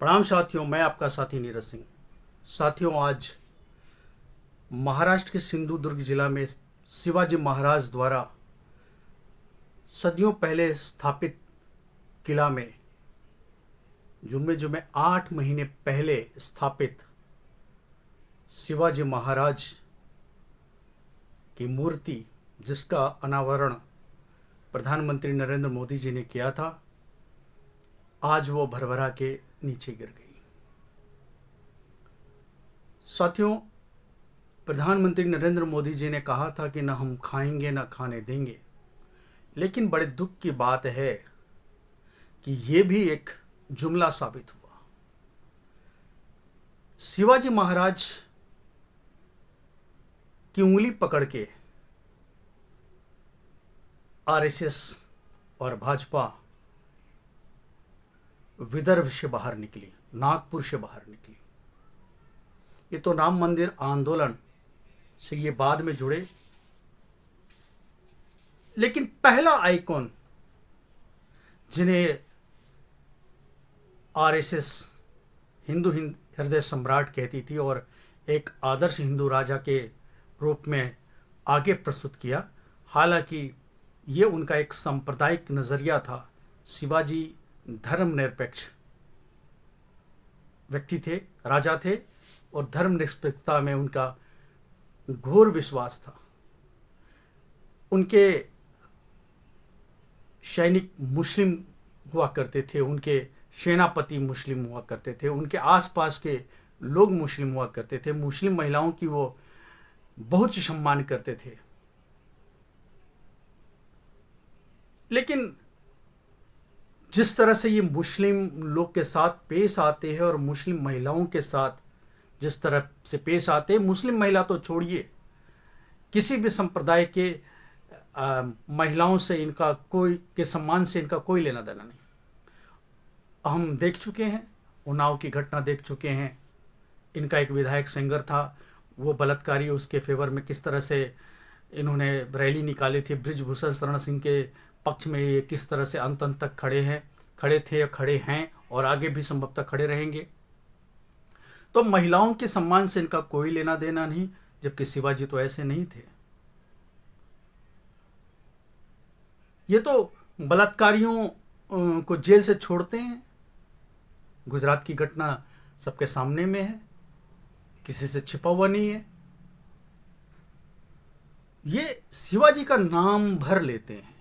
प्रणाम साथियों, मैं आपका साथी नीरज सिंह। साथियों, आज महाराष्ट्र के सिंधुदुर्ग जिला में शिवाजी महाराज द्वारा सदियों पहले स्थापित किला में जुम्मे 8 महीने पहले स्थापित शिवाजी महाराज की मूर्ति, जिसका अनावरण प्रधानमंत्री नरेंद्र मोदी जी ने किया था, आज वो भरभरा के नीचे गिर गई। साथियों, प्रधानमंत्री नरेंद्र मोदी जी ने कहा था कि न हम खाएंगे न खाने देंगे, लेकिन बड़े दुख की बात है कि ये भी एक जुमला साबित हुआ। शिवाजी महाराज की उंगली पकड़ के आरएसएस और भाजपा विदर्भ से बाहर निकली, नागपुर से बाहर निकली। ये तो राम मंदिर आंदोलन से ये बाद में जुड़े, लेकिन पहला आइकॉन जिन्हें आरएसएस हिंदू हृदय सम्राट कहती थी और एक आदर्श हिंदू राजा के रूप में आगे प्रस्तुत किया, हालांकि ये उनका एक सांप्रदायिक नजरिया था। शिवाजी धर्मनिरपेक्ष व्यक्ति थे, राजा थे, और धर्मनिरपेक्षता में उनका घोर विश्वास था। उनके सैनिक मुस्लिम हुआ करते थे, उनके सेनापति मुस्लिम हुआ करते थे, उनके आसपास के लोग मुस्लिम हुआ करते थे। मुस्लिम महिलाओं की वो बहुत सम्मान करते थे। लेकिन जिस तरह से ये मुस्लिम लोग के साथ पेश आते हैं और मुस्लिम महिलाओं के साथ जिस तरह से पेश आते हैं, मुस्लिम महिला तो छोड़िए, किसी भी संप्रदाय के महिलाओं से इनका के सम्मान से इनका कोई लेना देना नहीं। हम देख चुके हैं, उन्नाव की घटना देख चुके हैं। इनका एक विधायक सिंगर था, वो बलात्कारी, उसके फेवर में किस तरह से इन्होंने रैली निकाली थी। बृजभूषण शरण सिंह के पक्ष में ये किस तरह से अंत तक खड़े थे या खड़े हैं और आगे भी संभवतः खड़े रहेंगे। तो महिलाओं के सम्मान से इनका कोई लेना देना नहीं, जबकि शिवाजी तो ऐसे नहीं थे। ये तो बलात्कारियों को जेल से छोड़ते हैं। गुजरात की घटना सबके सामने में है, किसी से छिपा हुआ नहीं है। ये शिवाजी का नाम भर लेते हैं,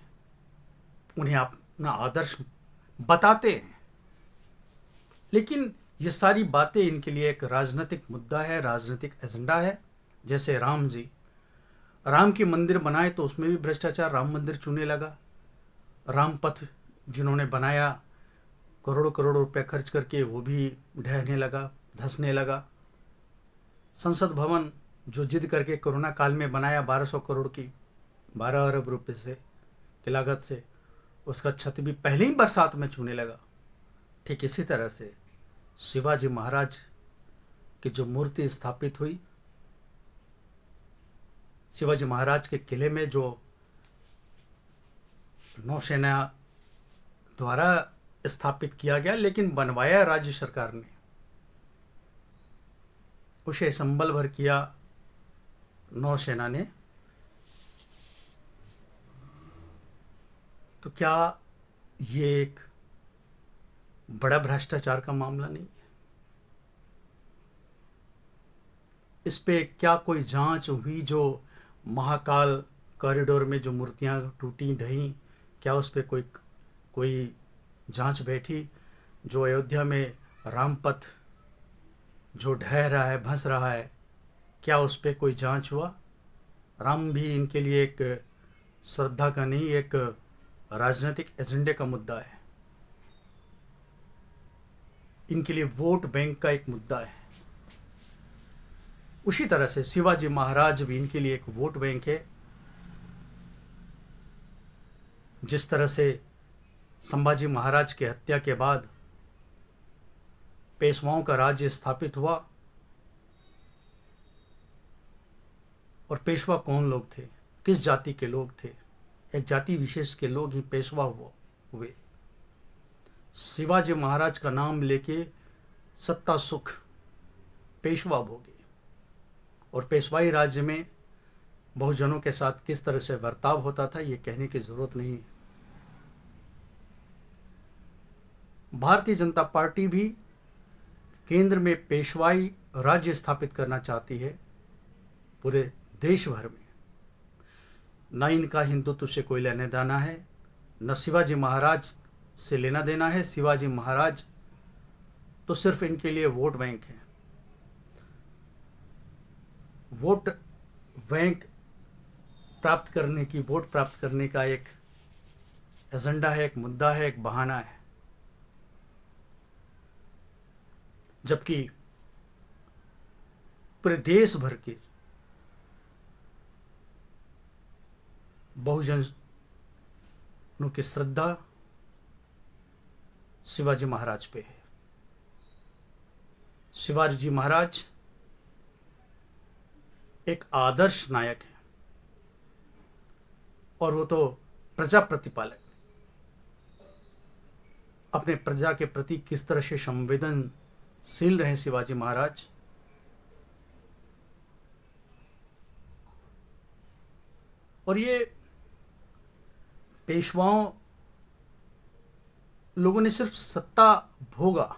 उन्हें अपना आदर्श बताते हैं, लेकिन ये सारी बातें इनके लिए एक राजनीतिक मुद्दा है, राजनीतिक एजेंडा है। जैसे राम की मंदिर बनाए तो उसमें भी भ्रष्टाचार, राम मंदिर चुने लगा। राम पथ जिन्होंने बनाया करोड़ों करोड़ों रुपए खर्च करके, वो भी ढहने लगा, धंसने लगा। संसद भवन जो जिद करके कोरोना काल में बनाया 1200 करोड़ की, 12 अरब रुपए से की लागत से, उसका छत भी पहले ही बरसात में छूने लगा। ठीक इसी तरह से शिवाजी महाराज की जो मूर्ति स्थापित हुई, शिवाजी महाराज के किले में जो नौसेना द्वारा स्थापित किया गया, लेकिन बनवाया राज्य सरकार ने, उसे संबल भर किया नौसेना ने। तो क्या ये एक बड़ा भ्रष्टाचार का मामला नहीं है? इस पे क्या कोई जांच हुई? जो महाकाल कॉरिडोर में जो मूर्तियां टूटी ढही, क्या उस पे कोई जांच बैठी? जो अयोध्या में रामपथ जो ढह रहा है, भंस रहा है, क्या उस पे कोई जांच हुआ? राम भी इनके लिए एक श्रद्धा का नहीं, एक राजनीतिक एजेंडे का मुद्दा है। इनके लिए वोट बैंक का एक मुद्दा है। उसी तरह से शिवाजी महाराज भी इनके लिए एक वोट बैंक है। जिस तरह से संभाजी महाराज की हत्या के बाद पेशवाओं का राज्य स्थापित हुआ, और पेशवा कौन लोग थे, किस जाति के लोग थे? एक जाति विशेष के लोग ही पेशवा हुए। शिवाजी महाराज का नाम लेके सत्ता सुख पेशवा भोगे, और पेशवाई राज्य में बहुजनों के साथ किस तरह से बर्ताव होता था ये कहने की जरूरत नहीं है। भारतीय जनता पार्टी भी केंद्र में पेशवाई राज्य स्थापित करना चाहती है पूरे देश भर में। न इनका हिंदुत्व से कोई लेना देना है, न शिवाजी महाराज से लेना देना है। शिवाजी महाराज तो सिर्फ इनके लिए वोट बैंक है। वोट बैंक प्राप्त करने की, वोट प्राप्त करने का एक एजेंडा है, एक मुद्दा है, एक बहाना है। जबकि पूरे देश भर के बहुजनों की श्रद्धा शिवाजी महाराज पे है। शिवाजी महाराज एक आदर्श नायक है, और वो तो प्रजा प्रतिपालक। अपने प्रजा के प्रति किस तरह से संवेदनशील रहे शिवाजी महाराज, और ये पेशवाओं लोगों ने सिर्फ सत्ता भोगा,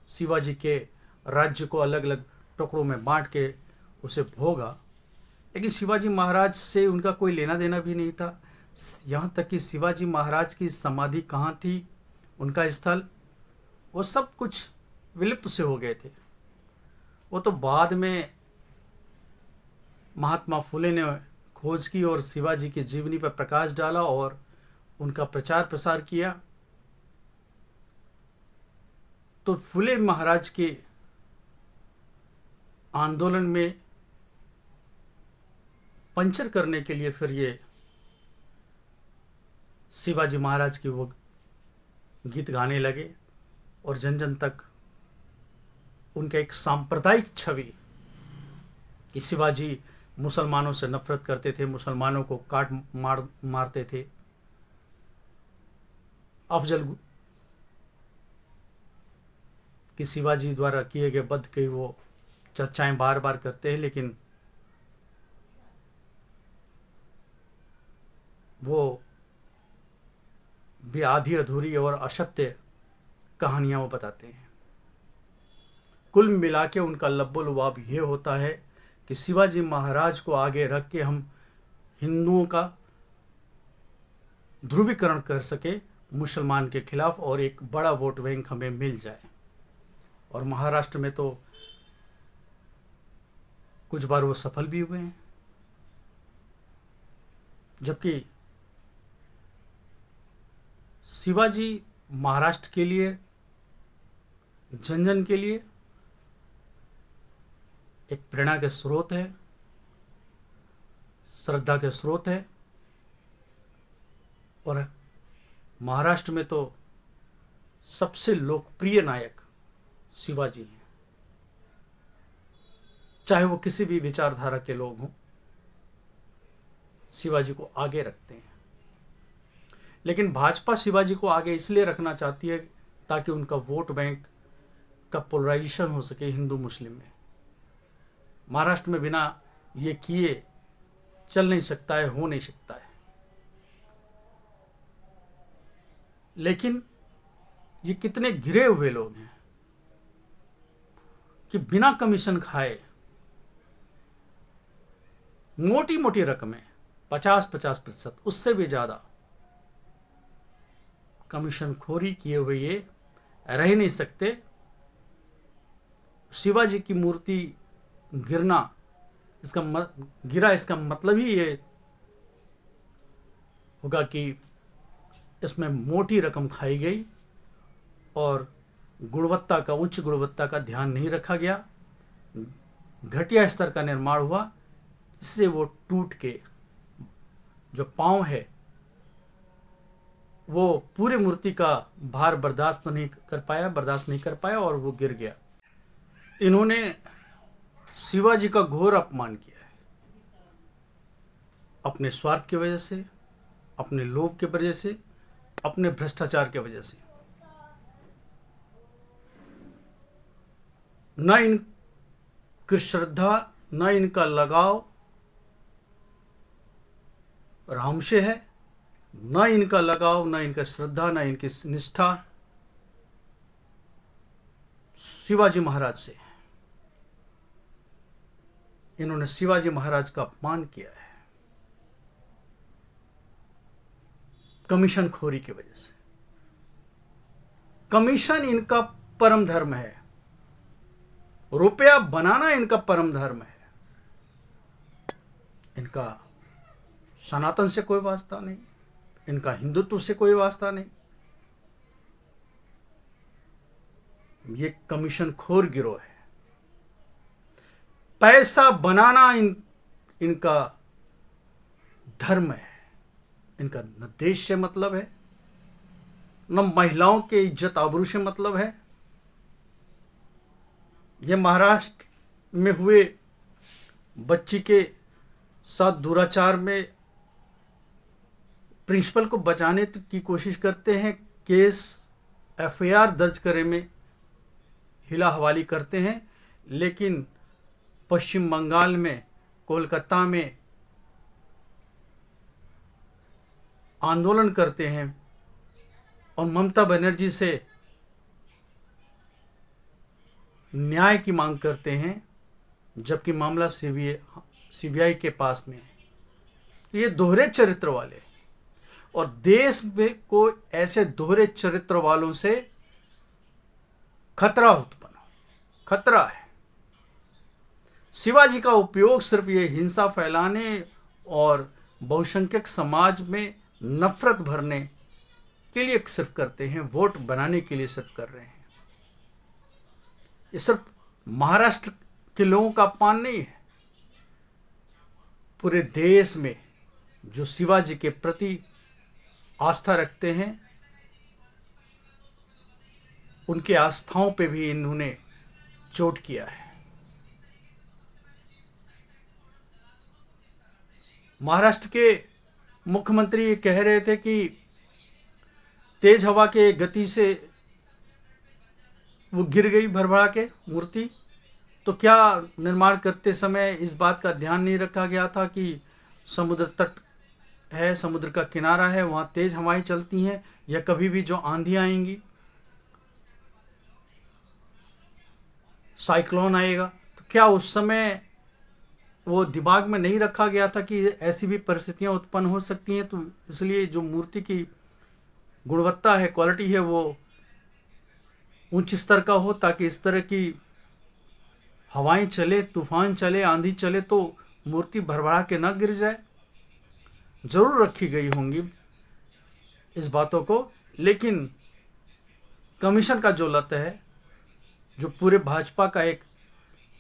शिवाजी के राज्य को अलग अलग टुकड़ों में बांट के उसे भोगा, लेकिन शिवाजी महाराज से उनका कोई लेना देना भी नहीं था। यहाँ तक कि शिवाजी महाराज की समाधि कहाँ थी, उनका स्थल, वो सब कुछ विलुप्त से हो गए थे। वो तो बाद में महात्मा फुले ने खोज की और शिवाजी की जीवनी पर प्रकाश डाला और उनका प्रचार प्रसार किया। तो फुले महाराज के आंदोलन में पंचर करने के लिए फिर ये शिवाजी महाराज की वो गीत गाने लगे, और जन जन तक उनका एक सांप्रदायिक छवि कि शिवाजी मुसलमानों से नफरत करते थे, मुसलमानों को काट मारते थे। अफजल कि शिवाजी द्वारा किए गए वध की वो चर्चाएं बार बार करते हैं, लेकिन वो भी आधी अधूरी और असत्य कहानियां वो बताते हैं। कुल मिला के उनका लब्बो-लुबाब ये होता है कि शिवाजी महाराज को आगे रख के हम हिंदुओं का ध्रुवीकरण कर सके मुसलमान के खिलाफ, और एक बड़ा वोट बैंक हमें मिल जाए। और महाराष्ट्र में तो कुछ बार वो सफल भी हुए हैं। जबकि शिवाजी महाराष्ट्र के लिए, जन जन के लिए एक प्रेरणा के स्रोत है, श्रद्धा के स्रोत है, और महाराष्ट्र में तो सबसे लोकप्रिय नायक शिवाजी हैं। चाहे वो किसी भी विचारधारा के लोग हों, शिवाजी को आगे रखते हैं। लेकिन भाजपा शिवाजी को आगे इसलिए रखना चाहती है ताकि उनका वोट बैंक का पोलराइजेशन हो सके हिंदू मुस्लिम में। महाराष्ट्र में बिना ये किए चल नहीं सकता है, हो नहीं सकता है। लेकिन ये कितने गिरे हुए लोग हैं कि बिना कमीशन खाए मोटी मोटी रकमें 50-50%, उससे भी ज्यादा कमीशन खोरी किए हुए ये रह नहीं सकते। शिवाजी की मूर्ति गिरा, इसका मतलब ही ये होगा कि इसमें मोटी रकम खाई गई और गुणवत्ता का, उच्च गुणवत्ता का ध्यान नहीं रखा गया, घटिया स्तर का निर्माण हुआ। इससे वो टूट के जो पांव है वो पूरे मूर्ति का भार बर्दाश्त नहीं कर पाया और वो गिर गया। इन्होंने शिवाजी का घोर अपमान किया है, अपने स्वार्थ की वजह से, अपने लोभ की वजह से, अपने भ्रष्टाचार की वजह से। न इनकी श्रद्धा न इनका लगाव राम से है, न इनका लगाव, न इनका श्रद्धा, न इनकी निष्ठा शिवाजी महाराज से। इन्होंने शिवाजी महाराज का अपमान किया है कमीशन खोरी की वजह से। कमीशन इनका परम धर्म है, रुपया बनाना इनका परम धर्म है। इनका सनातन से कोई वास्ता नहीं, इनका हिंदुत्व से कोई वास्ता नहीं। ये कमीशन खोर गिरोह है। पैसा बनाना इनका धर्म है। इनका न देश से मतलब है, न महिलाओं के इज्जत आबरू से मतलब है। ये महाराष्ट्र में हुए बच्ची के साथ दुराचार में प्रिंसिपल को बचाने की कोशिश करते हैं, केस एफआईआर दर्ज करे में हिला हवाली करते हैं, लेकिन पश्चिम बंगाल में, कोलकाता में आंदोलन करते हैं और ममता बनर्जी से न्याय की मांग करते हैं, जबकि मामला सीबीआई के पास में है। ये दोहरे चरित्र वाले, और देश में को ऐसे दोहरे चरित्र वालों से खतरा है। शिवाजी का उपयोग सिर्फ ये हिंसा फैलाने और बहुसंख्यक समाज में नफरत भरने के लिए सिर्फ करते हैं, वोट बनाने के लिए सिर्फ कर रहे हैं। ये सिर्फ महाराष्ट्र के लोगों का अपमान नहीं है, पूरे देश में जो शिवाजी के प्रति आस्था रखते हैं, उनके आस्थाओं पे भी इन्होंने चोट किया है। महाराष्ट्र के मुख्यमंत्री ये कह रहे थे कि तेज हवा के गति से वो गिर गई भरभरा के मूर्ति, तो क्या निर्माण करते समय इस बात का ध्यान नहीं रखा गया था कि समुद्र तट है, समुद्र का किनारा है, वहाँ तेज हवाएं चलती हैं, या कभी भी जो आंधी आएंगी, साइक्लोन आएगा, तो क्या उस समय वो दिमाग में नहीं रखा गया था कि ऐसी भी परिस्थितियां उत्पन्न हो सकती हैं। तो इसलिए जो मूर्ति की गुणवत्ता है, क्वालिटी है, वो उच्च स्तर का हो, ताकि इस तरह की हवाएं चले, तूफान चले, आंधी चले तो मूर्ति भरभरा के न गिर जाए। जरूर रखी गई होंगी इस बातों को, लेकिन कमीशन का जो लत है, जो पूरे भाजपा का एक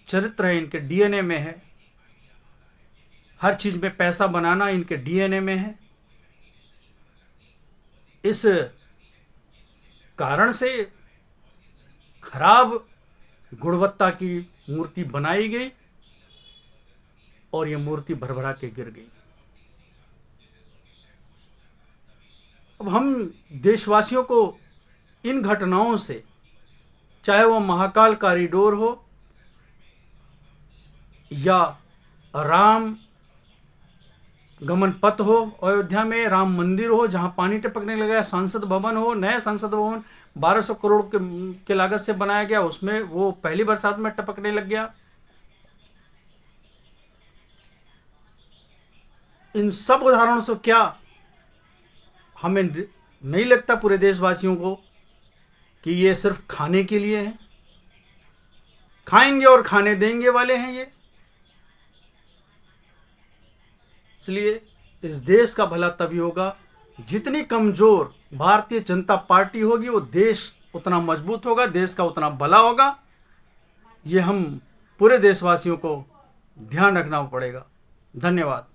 चरित्र है, इनके डीएनए में है, हर चीज में पैसा बनाना इनके डीएनए में है। इस कारण से खराब गुणवत्ता की मूर्ति बनाई गई और ये मूर्ति भरभरा के गिर गई। अब हम देशवासियों को इन घटनाओं से, चाहे वह महाकाल कॉरिडोर हो या राम गमन पथ हो, अयोध्या में राम मंदिर हो जहां पानी टपकने लगा, संसद भवन हो, नया संसद भवन 1200 करोड़ के लागत से बनाया गया, उसमें वो पहली बरसात में टपकने लग गया। इन सब उदाहरणों से क्या हमें नहीं लगता पूरे देशवासियों को कि ये सिर्फ खाने के लिए है? खाएंगे और खाने देंगे वाले हैं ये। इसलिए इस देश का भला तभी होगा, जितनी कमजोर भारतीय जनता पार्टी होगी वो देश उतना मजबूत होगा, देश का उतना भला होगा। ये हम पूरे देशवासियों को ध्यान रखना पड़ेगा। धन्यवाद।